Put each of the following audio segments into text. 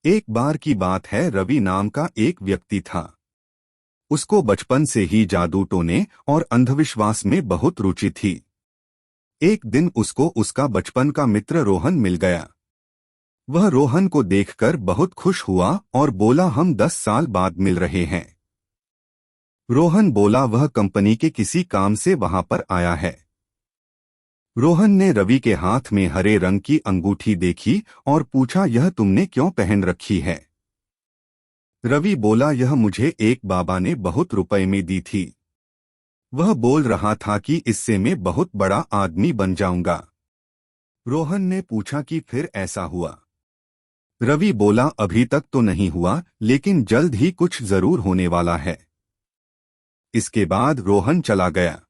एक बार की बात है, रवि नाम का एक व्यक्ति था। उसको बचपन से ही जादू टोने और अंधविश्वास में बहुत रुचि थी। एक दिन उसको उसका बचपन का मित्र रोहन मिल गया। वह रोहन को देखकर बहुत खुश हुआ और बोला, हम 10 साल बाद मिल रहे हैं। रोहन बोला, वह कंपनी के किसी काम से वहां पर आया है। रोहन ने रवि के हाथ में हरे रंग की अंगूठी देखी और पूछा, यह तुमने क्यों पहन रखी है? रवि बोला, यह मुझे एक बाबा ने बहुत रुपए में दी थी। वह बोल रहा था कि इससे मैं बहुत बड़ा आदमी बन जाऊंगा। रोहन ने पूछा कि फिर ऐसा हुआ? रवि बोला, अभी तक तो नहीं हुआ, लेकिन जल्द ही कुछ जरूर होने वाला है। इसके बाद रोहन चला गया।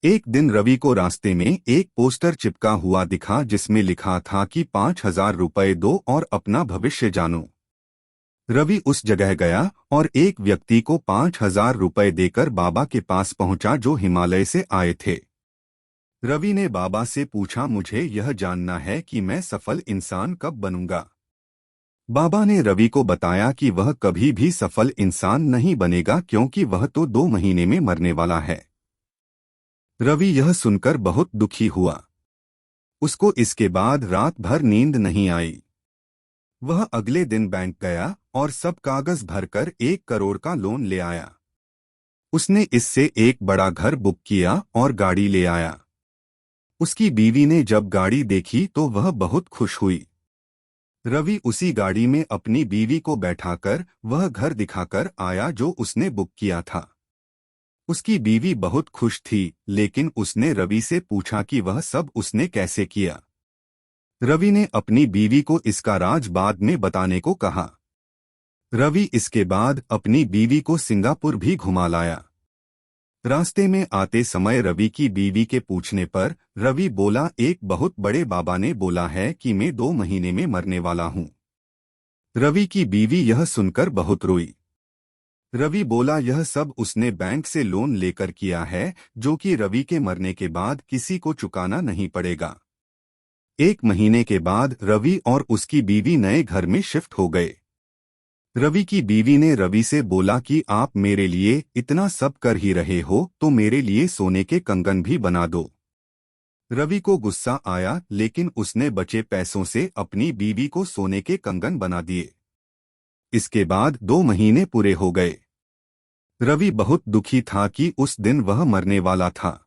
एक दिन रवि को रास्ते में एक पोस्टर चिपका हुआ दिखा जिसमें लिखा था कि 5,000 रुपए दो और अपना भविष्य जानो। रवि उस जगह गया और एक व्यक्ति को 5,000 रुपए देकर बाबा के पास पहुंचा जो हिमालय से आए थे। रवि ने बाबा से पूछा, मुझे यह जानना है कि मैं सफल इंसान कब बनूंगा। बाबा ने रवि को बताया कि वह कभी भी सफल इंसान नहीं बनेगा क्योंकि वह तो 2 महीने में मरने वाला है। रवि यह सुनकर बहुत दुखी हुआ। उसको इसके बाद रात भर नींद नहीं आई। वह अगले दिन बैंक गया और सब कागज भरकर 1 करोड़ का लोन ले आया। उसने इससे एक बड़ा घर बुक किया और गाड़ी ले आया। उसकी बीवी ने जब गाड़ी देखी तो वह बहुत खुश हुई। रवि उसी गाड़ी में अपनी बीवी को बैठाकर वह घर दिखाकर आया जो उसने बुक किया था। उसकी बीवी बहुत खुश थी, लेकिन उसने रवि से पूछा कि वह सब उसने कैसे किया। रवि ने अपनी बीवी को इसका राज बाद में बताने को कहा। रवि इसके बाद अपनी बीवी को सिंगापुर भी घुमा लाया। रास्ते में आते समय रवि की बीवी के पूछने पर रवि बोला, एक बहुत बड़े बाबा ने बोला है कि मैं 2 महीने में मरने वाला हूँ। रवि की बीवी यह सुनकर बहुत रोई। रवि बोला, यह सब उसने बैंक से लोन लेकर किया है जो कि रवि के मरने के बाद किसी को चुकाना नहीं पड़ेगा। 1 महीने के बाद रवि और उसकी बीवी नए घर में शिफ्ट हो गए। रवि की बीवी ने रवि से बोला कि आप मेरे लिए इतना सब कर ही रहे हो तो मेरे लिए सोने के कंगन भी बना दो। रवि को गुस्सा आया, लेकिन उसने बचे पैसों से अपनी बीवी को सोने के कंगन बना दिए। इसके बाद 2 महीने पूरे हो गए। रवि बहुत दुखी था कि उस दिन वह मरने वाला था।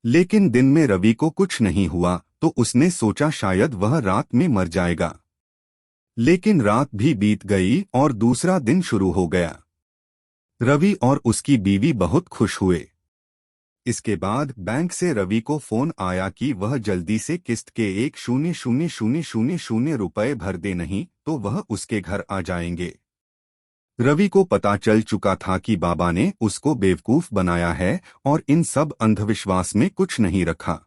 लेकिन दिन में रवि को कुछ नहीं हुआ तो उसने सोचा शायद वह रात में मर जाएगा। लेकिन रात भी बीत गई और दूसरा दिन शुरू हो गया। रवि और उसकी बीवी बहुत खुश हुए। इसके बाद बैंक से रवि को फोन आया कि वह जल्दी से किस्त के 1,000,000 रुपए भर दे, नहीं तो वह उसके घर आ जाएंगे। रवि को पता चल चुका था कि बाबा ने उसको बेवकूफ बनाया है और इन सब अंधविश्वास में कुछ नहीं रखा।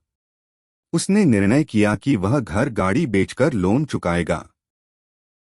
उसने निर्णय किया कि वह घर गाड़ी बेचकर लोन चुकाएगा।